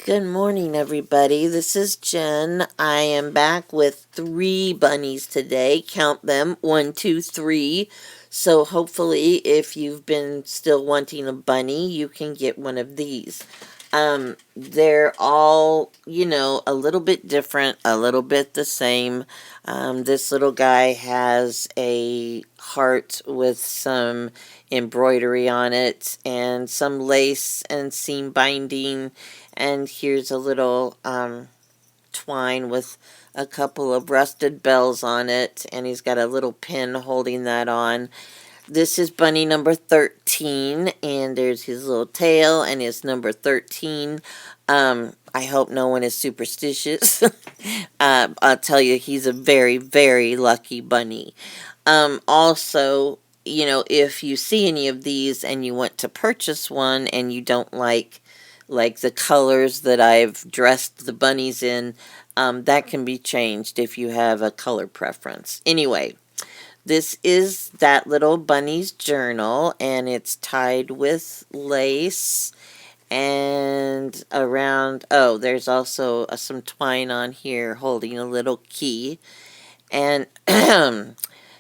Good morning, everybody. This is Jen. I am back with 3 bunnies today. Count them 1, 2, 3. So, hopefully, if you've been still wanting a bunny, you can get one of these. They're all, a little bit different, a little bit the same. This little guy has a heart with some embroidery on it and some lace and seam binding. And here's a little twine with a couple of rusted bells on it, and he's got a little pin holding that on. This is bunny number 13, and there's his little tail and his number 13. I hope no one is superstitious. I'll tell you, he's a very, very lucky bunny. Also, if you see any of these and you want to purchase one and you don't like the colors that I've dressed the bunnies in, that can be changed if you have a color preference. Anyway, this is that little bunny's journal, and it's tied with lace and around. Oh, there's also some twine on here holding a little key. And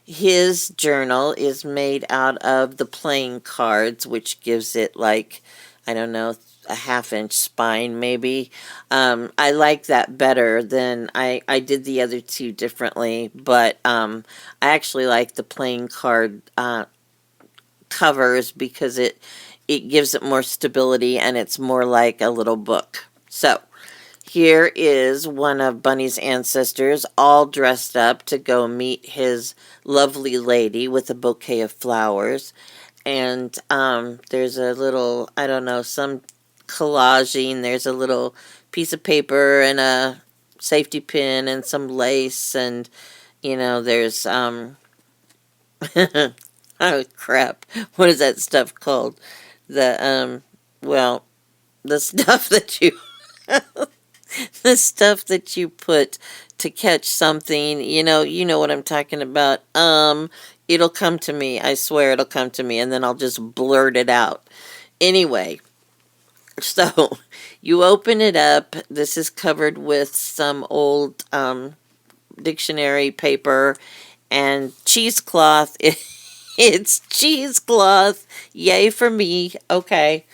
his journal is made out of the playing cards, which gives it like, I don't know, a half-inch spine maybe. I like that better than I did the other two differently, but I actually like the playing card covers because it gives it more stability and it's more like a little book. So here is one of Bunny's ancestors all dressed up to go meet his lovely lady with a bouquet of flowers. And there's a little, I don't know, some collaging. There's a little piece of paper and a safety pin and some lace. And, there's, oh crap, what is that stuff called? Well, the stuff that you the stuff that you put to catch something, you know what I'm talking about. It'll come to me. I swear it'll come to me, and then I'll just blurt it out. Anyway, so you open it up. This is covered with some old dictionary paper and cheesecloth. It's cheesecloth. Yay for me. Okay.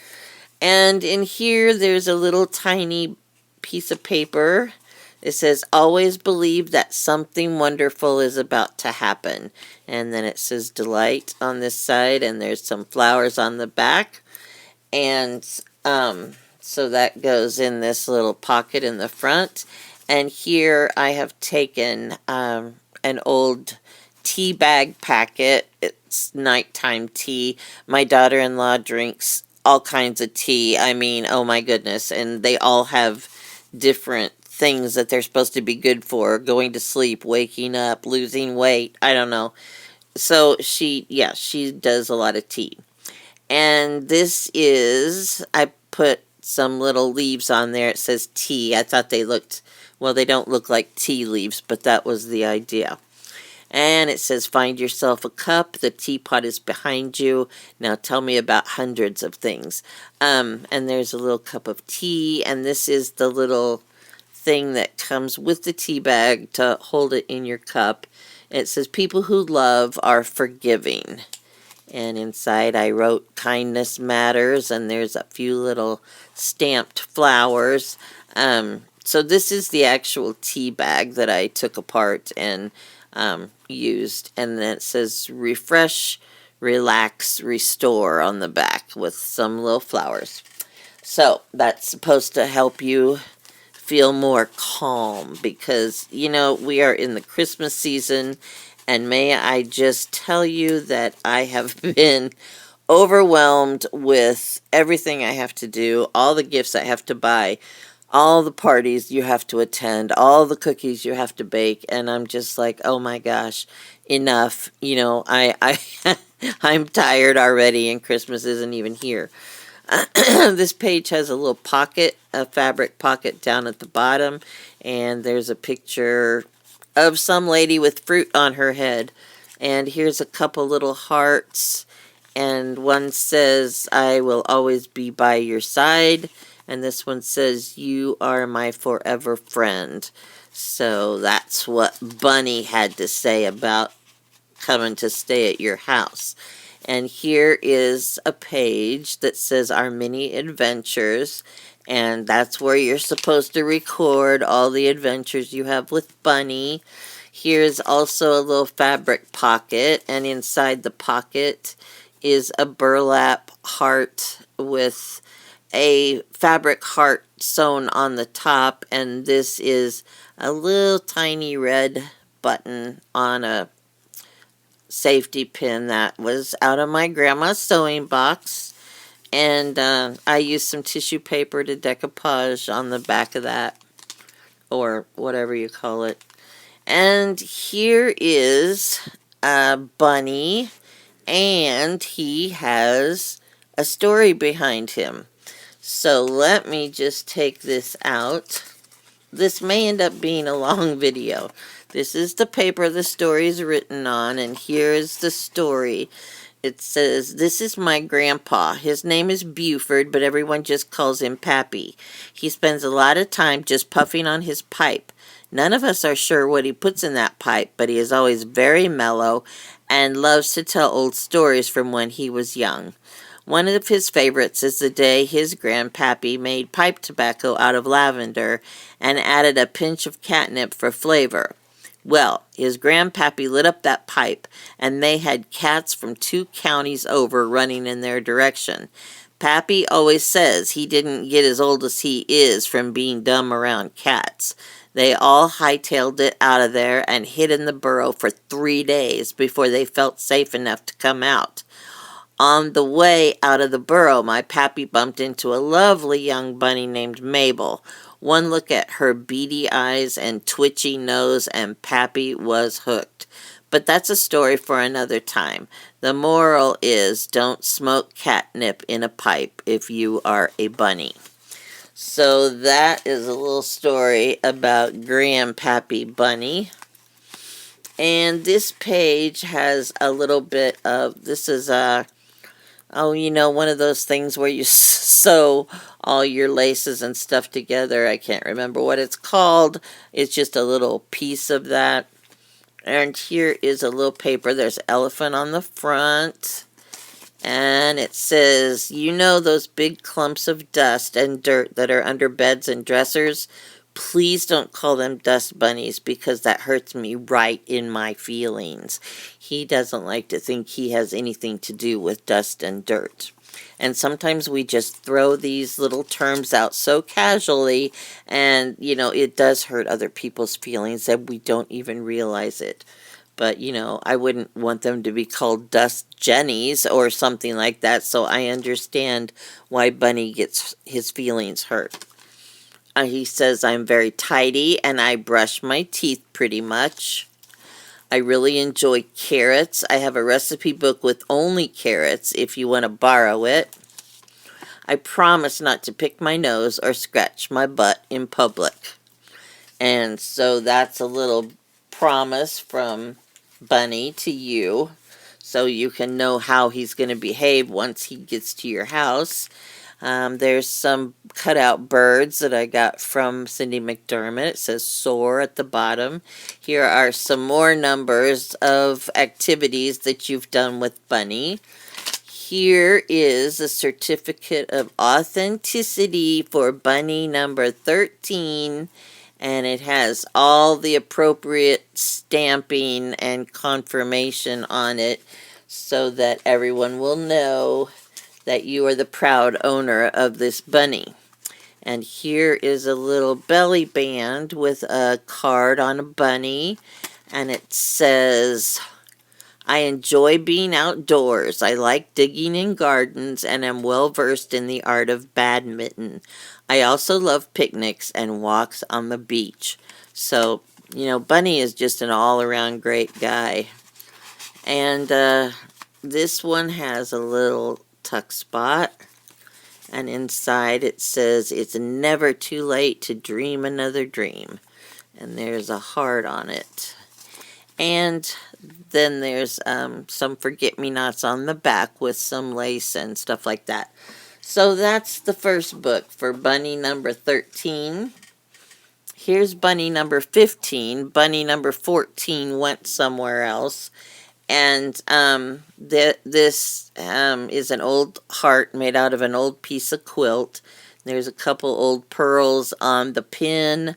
And in here, there's a little tiny piece of paper. It says, always believe that something wonderful is about to happen. And then it says delight on this side, and there's some flowers on the back. And so that goes in this little pocket in the front. And here I have taken an old tea bag packet. It's nighttime tea. My daughter-in-law drinks all kinds of tea. I mean, oh my goodness. And they all have different things that they're supposed to be good for: going to sleep, waking up, losing weight. I don't know. So she does a lot of tea. And this is, I put some little leaves on there. It says tea. I thought they looked, well, they don't look like tea leaves, but that was the idea. And it says, find yourself a cup. The teapot is behind you. Now tell me about hundreds of things. And there's a little cup of tea. And this is the little thing that comes with the tea bag to hold it in your cup. It says, people who love are forgiving. And inside I wrote, kindness matters. And there's a few little stamped flowers. So this is the actual tea bag that I took apart and used, and then it says refresh, relax, restore on the back with some little flowers. So that's supposed to help you feel more calm because, we are in the Christmas season, and may I just tell you that I have been overwhelmed with everything I have to do, all the gifts I have to buy, all the parties you have to attend, all the cookies you have to bake, and I'm just like, oh my gosh, enough. I I'm tired already, and Christmas isn't even here. This page has a little pocket, a fabric pocket down at the bottom, and there's a picture of some lady with fruit on her head. And here's a couple little hearts, and one says, I will always be by your side. And this one says, "You are my forever friend." So that's what Bunny had to say about coming to stay at your house. And here is a page that says Our Mini Adventures. And that's where you're supposed to record all the adventures you have with Bunny. Here's also a little fabric pocket. And inside the pocket is a burlap heart with a fabric heart sewn on the top. And this is a little tiny red button on a safety pin that was out of my grandma's sewing box. And I used some tissue paper to decoupage on the back of that, or whatever you call it. And here is a bunny, and he has a story behind him. So let me just take this out. This may end up being a long video. This is the paper the story is written on, and here's the story. It says, "This is my grandpa. His name is Buford, but everyone just calls him Pappy. He spends a lot of time just puffing on his pipe. None of us are sure what he puts in that pipe, but he is always very mellow and loves to tell old stories from when he was young. One of his favorites is the day his grandpappy made pipe tobacco out of lavender and added a pinch of catnip for flavor. Well, his grandpappy lit up that pipe, and they had cats from 2 counties over running in their direction. Pappy always says he didn't get as old as he is from being dumb around cats. They all hightailed it out of there and hid in the burrow for 3 days before they felt safe enough to come out. On the way out of the burrow, my pappy bumped into a lovely young bunny named Mabel. One look at her beady eyes and twitchy nose, and Pappy was hooked. But that's a story for another time. The moral is, don't smoke catnip in a pipe if you are a bunny." So that is a little story about Grandpappy Bunny. And this page has a little bit of, this is one of those things where you sew all your laces and stuff together. I can't remember what it's called. It's just a little piece of that. And here is a little paper. There's an elephant on the front. And it says, "You know those big clumps of dust and dirt that are under beds and dressers? Please don't call them dust bunnies, because that hurts me right in my feelings." He doesn't like to think he has anything to do with dust and dirt. And sometimes we just throw these little terms out so casually, and, it does hurt other people's feelings and we don't even realize it. But, I wouldn't want them to be called dust jennies or something like that, so I understand why Bunny gets his feelings hurt. He says, "I'm very tidy and I brush my teeth pretty much. I really enjoy carrots. I have a recipe book with only carrots if you want to borrow it. I promise not to pick my nose or scratch my butt in public." And so that's a little promise from Bunny to you, so you can know how he's going to behave once he gets to your house. There's some cutout birds that I got from Cindy McDermott. It says "soar" at the bottom. Here are some more numbers of activities that you've done with Bunny. Here is a certificate of authenticity for Bunny number 13. And it has all the appropriate stamping and confirmation on it so that everyone will know that you are the proud owner of this bunny. And here is a little belly band with a card on a bunny, and it says, "I enjoy being outdoors. I like digging in gardens and am well versed in the art of badminton. I also love picnics and walks on the beach." So, Bunny is just an all-around great guy. And this one has a little tuck spot. And inside it says, "It's never too late to dream another dream." And there's a heart on it. And then there's some forget-me-nots on the back with some lace and stuff like that. So that's the first book for bunny number 13. Here's bunny number 15. Bunny number 14 went somewhere else. And this is an old heart made out of an old piece of quilt. There's a couple old pearls on the pin.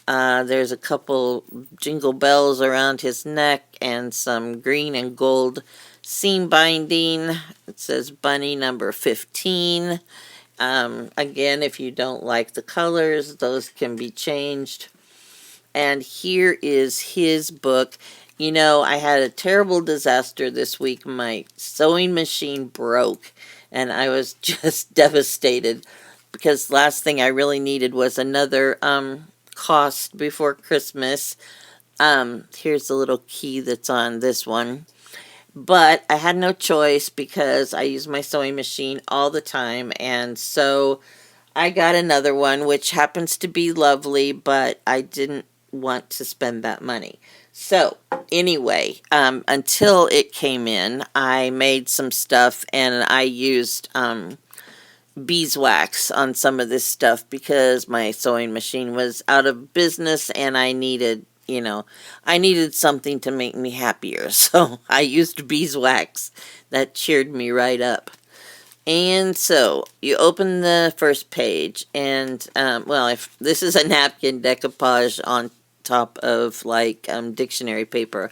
There's a couple jingle bells around his neck and some green and gold seam binding. It says bunny number 15. Again, if you don't like the colors, those can be changed. And here is his book. You know, I had a terrible disaster this week. My sewing machine broke, and I was just devastated because last thing I really needed was another cost before Christmas. Here's the little key that's on this one. But I had no choice because I use my sewing machine all the time, and so I got another one, which happens to be lovely, but I didn't want to spend that money. So, anyway, until it came in, I made some stuff and I used beeswax on some of this stuff because my sewing machine was out of business and I needed, I needed something to make me happier. So, I used beeswax. That cheered me right up. And so you open the first page, and if this is a napkin decoupage on top of dictionary paper,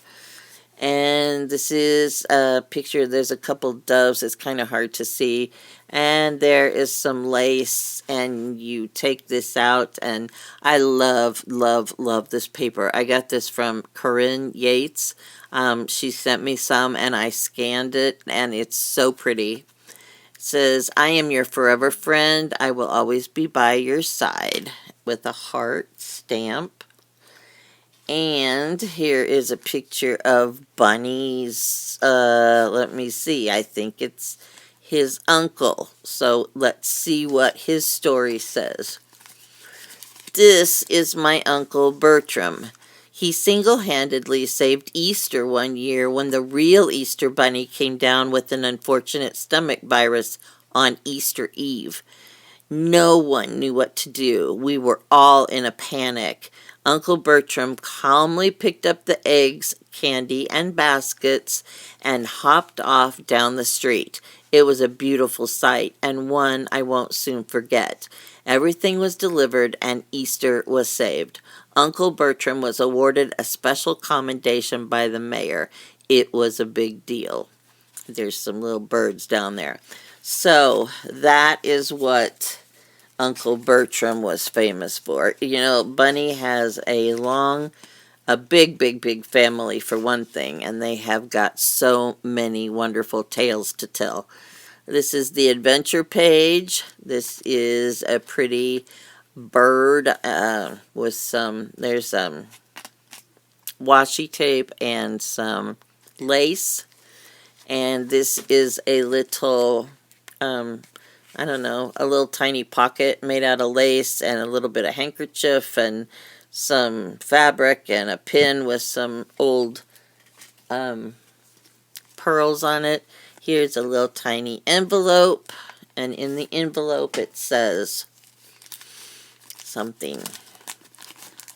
and this is a picture. There's a couple doves. It's kind of hard to see, and there is some lace. And you take this out, and I love, love, love this paper. I got this from Corinne Yates. She sent me some, and I scanned it, and it's so pretty. Says, I am your forever friend. I will always be by your side, with a heart stamp. And here is a picture of bunnies. Let me see. I think it's his uncle. So let's see what his story says. This is my Uncle Bertram. He single-handedly saved Easter one year when the real Easter Bunny came down with an unfortunate stomach virus on Easter Eve. No one knew what to do. We were all in a panic. Uncle Bertram calmly picked up the eggs, candy, and baskets and hopped off down the street. It was a beautiful sight, and one I won't soon forget. Everything was delivered, and Easter was saved. Uncle Bertram was awarded a special commendation by the mayor. It was a big deal. There's some little birds down there. So that is what Uncle Bertram was famous for. You know, Bunny has a big, big, big family for one thing, and they have got so many wonderful tales to tell. This is the adventure page. This is a pretty bird with there's some washi tape and some lace. And this is a little, a little tiny pocket made out of lace and a little bit of handkerchief and some fabric and a pin with some old pearls on it. Here's a little tiny envelope, and in the envelope it says something.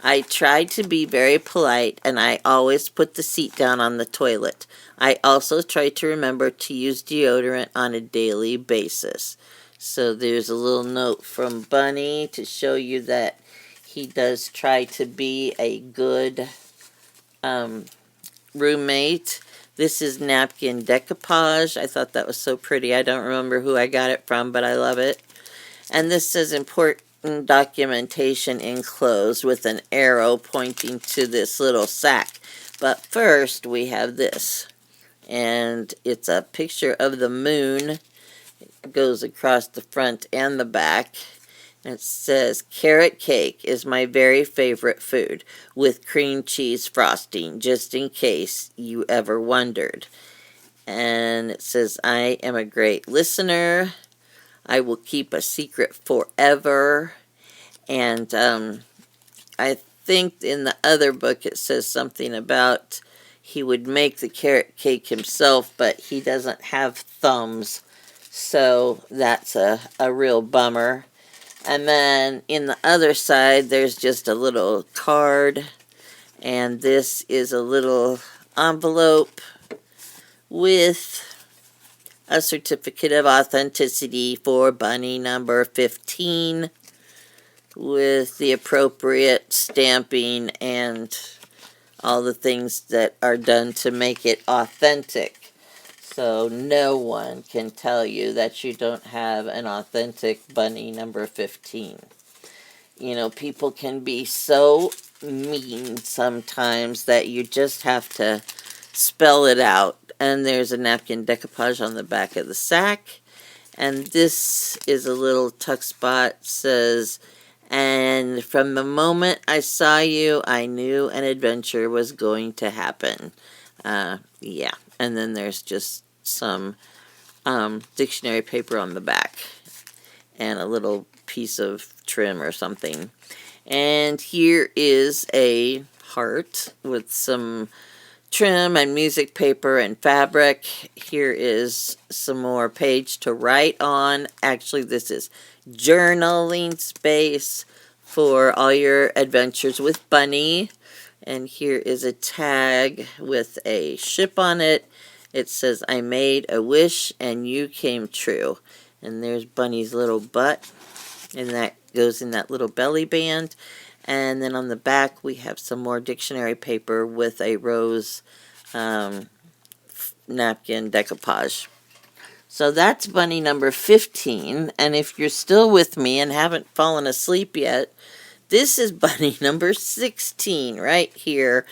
I try to be very polite, and I always put the seat down on the toilet. I also try to remember to use deodorant on a daily basis. So there's a little note from Bunny to show you that he does try to be a good roommate. This is napkin decoupage. I thought that was so pretty. I don't remember who I got it from, but I love it. And this says important documentation enclosed with an arrow pointing to this little sack. But first we have this. And it's a picture of the moon. It goes across the front and the back. And it says, carrot cake is my very favorite food, with cream cheese frosting, just in case you ever wondered. And it says, I am a great listener. I will keep a secret forever. And I think in the other book it says something about he would make the carrot cake himself, but he doesn't have thumbs. So that's a real bummer. And then in the other side, there's just a little card. And this is a little envelope with a certificate of authenticity for bunny number 15 with the appropriate stamping and all the things that are done to make it authentic. So no one can tell you that you don't have an authentic bunny number 15. You know, people can be so mean sometimes that you just have to spell it out. And there's a napkin decoupage on the back of the sack. And this is a little tuck spot. Says, and from the moment I saw you, I knew an adventure was going to happen. Yeah. And then there's just some dictionary paper on the back. And a little piece of trim or something. And here is a heart with some trim and music paper and fabric. Here is some more page to write on. Actually, this is journaling space for all your adventures with Bunny. And here is a tag with a ship on it. It says, I made a wish and you came true. And there's Bunny's little butt. And that goes in that little belly band. And then on the back, we have some more dictionary paper with a rose napkin decoupage. So that's bunny number 15. And if you're still with me and haven't fallen asleep yet, this is bunny number 16 right here.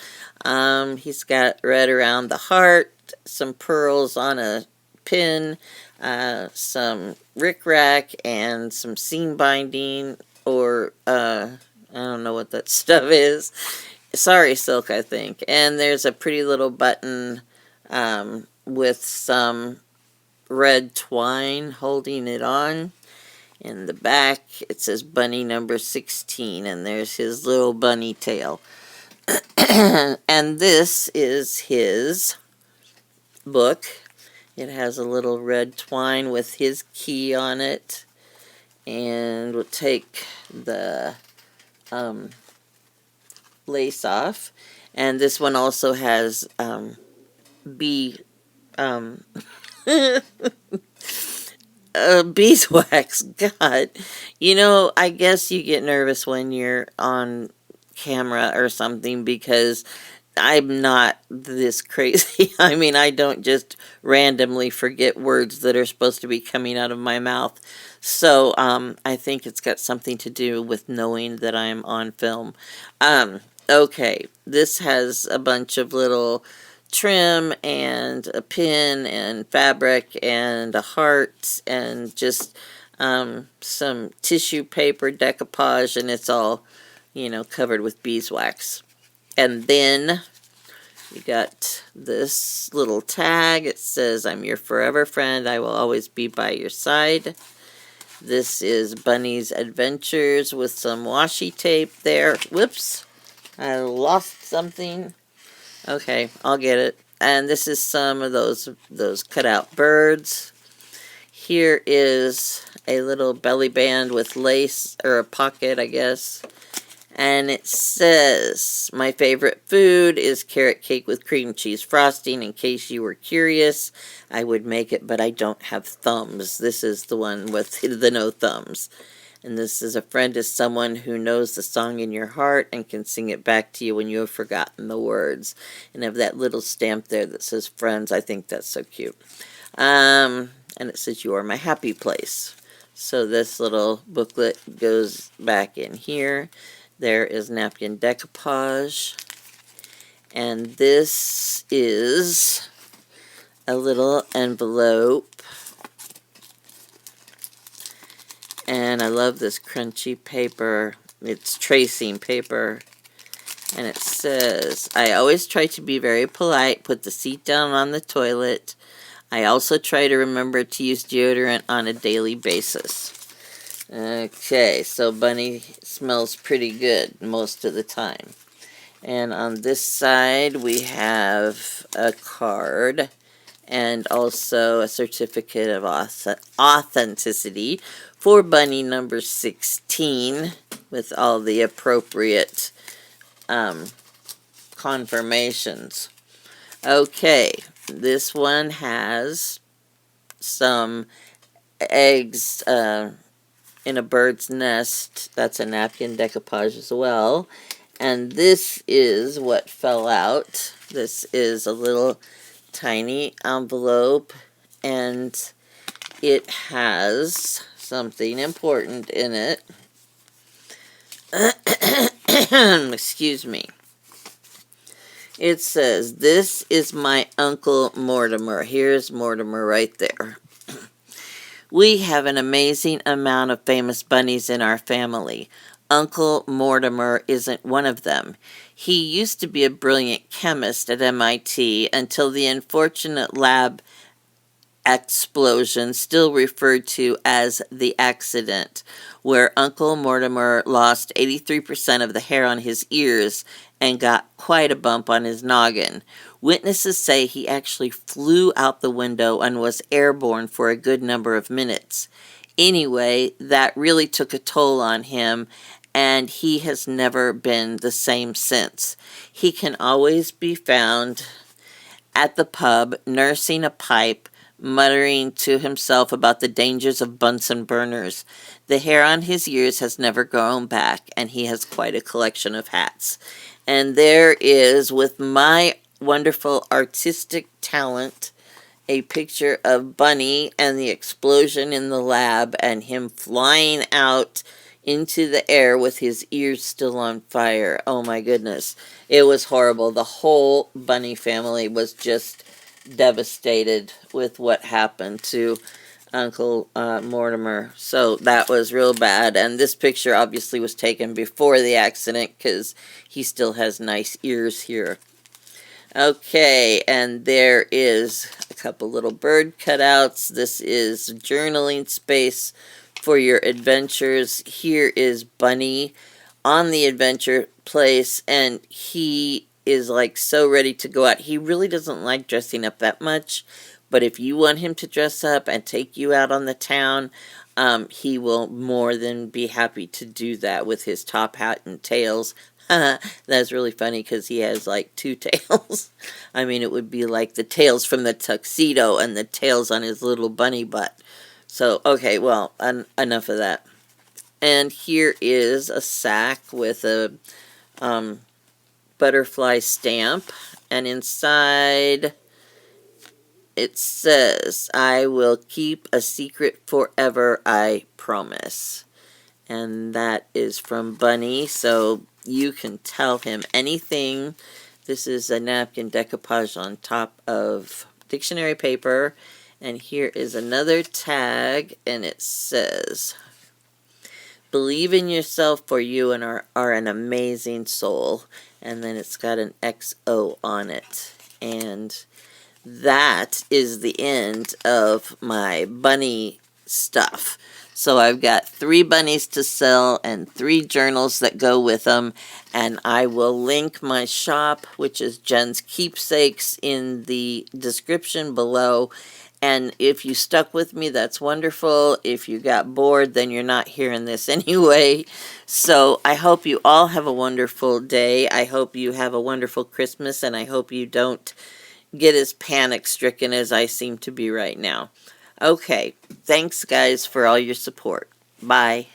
He's got red around the heart, some pearls on a pin, some rickrack, and some seam binding, or I don't know what that stuff is. Sorry, silk, I think. And there's a pretty little button with some red twine holding it on. In the back, it says bunny number 16, and there's his little bunny tail. And this is his book. It has a little red twine with his key on it. And we'll take the lace off. And this one also has beeswax. God, you know, I guess you get nervous when you're on camera or something because I'm not this crazy. I mean, I don't just randomly forget words that are supposed to be coming out of my mouth. So I think it's got something to do with knowing that I'm on film. Okay, this has a bunch of little trim and a pin and fabric and a heart and just some tissue paper decoupage, and it's all, you know, covered with beeswax. And then you got this little tag. It says, I'm your forever friend. I will always be by your side. This is Bunny's Adventures with some washi tape there. Whoops. I lost something. Okay, I'll get it. And this is some of those cutout birds. Here is a little belly band with lace, or a pocket, I guess. And it says, my favorite food is carrot cake with cream cheese frosting. In case you were curious, I would make it, but I don't have thumbs. This is the one with the no thumbs. And this is, a friend is someone who knows the song in your heart and can sing it back to you when you have forgotten the words. And have that little stamp there that says friends. I think that's so cute. And it says, you are my happy place. So this little booklet goes back in here. There is napkin decoupage. And this is a little envelope. And I love this crunchy paper. It's tracing paper. And it says, I always try to be very polite, put the seat down on the toilet. I also try to remember to use deodorant on a daily basis. Okay, so Bunny smells pretty good most of the time. And on this side we have a card. and also a certificate of authenticity for bunny number 16 with all the appropriate confirmations. Okay, this one has some eggs in a bird's nest. That's a napkin decoupage as well. And this is what fell out. This is a little tiny envelope, and it has something important in it. Excuse me. It says, "This is my Uncle Mortimer." Here's Mortimer right there. "We have an amazing amount of famous bunnies in our family. Uncle Mortimer isn't one of them. He used to be a brilliant chemist at MIT until the unfortunate lab explosion, still referred to as the accident, where Uncle Mortimer lost 83% of the hair on his ears and got quite a bump on his noggin. Witnesses say he actually flew out the window and was airborne for a good number of minutes. Anyway, that really took a toll on him, and he has never been the same since. He can always be found at the pub, nursing a pipe, muttering to himself about the dangers of Bunsen burners. The hair on his ears has never grown back, and he has quite a collection of hats." And there is, with my wonderful artistic talent, a picture of Bunny and the explosion in the lab and him flying out into the air with his ears still on fire. Oh my goodness. It was horrible. The whole Bunny family was just devastated with what happened to Uncle Mortimer. So that was real bad. And this picture obviously was taken before the accident because he still has nice ears here. Okay, and there is a couple little bird cutouts. This is journaling space for your adventures. Here is Bunny on the adventure place, and he is like so ready to go out. He really doesn't like dressing up that much, but if you want him to dress up and take you out on the town, he will more than be happy to do that with his top hat and tails. That's really funny because he has like two tails. I mean, it would be like the tails from the tuxedo and the tails on his little bunny butt. So, okay, well, enough of that. And here is a sack with a butterfly stamp. And inside it says, "I will keep a secret forever, I promise." And that is from Bunny, so you can tell him anything. This is a napkin decoupage on top of dictionary paper. And here is another tag, and it says, "Believe in yourself, for you and are an amazing soul." And then it's got an XO on it. And that is the end of my bunny stuff. So I've got 3 bunnies to sell and 3 journals that go with them. And I will link my shop, which is Jen's Keepsakes, in the description below. And if you stuck with me, that's wonderful. If you got bored, then you're not hearing this anyway. So I hope you all have a wonderful day. I hope you have a wonderful Christmas, and I hope you don't get as panic-stricken as I seem to be right now. Okay, thanks guys for all your support. Bye.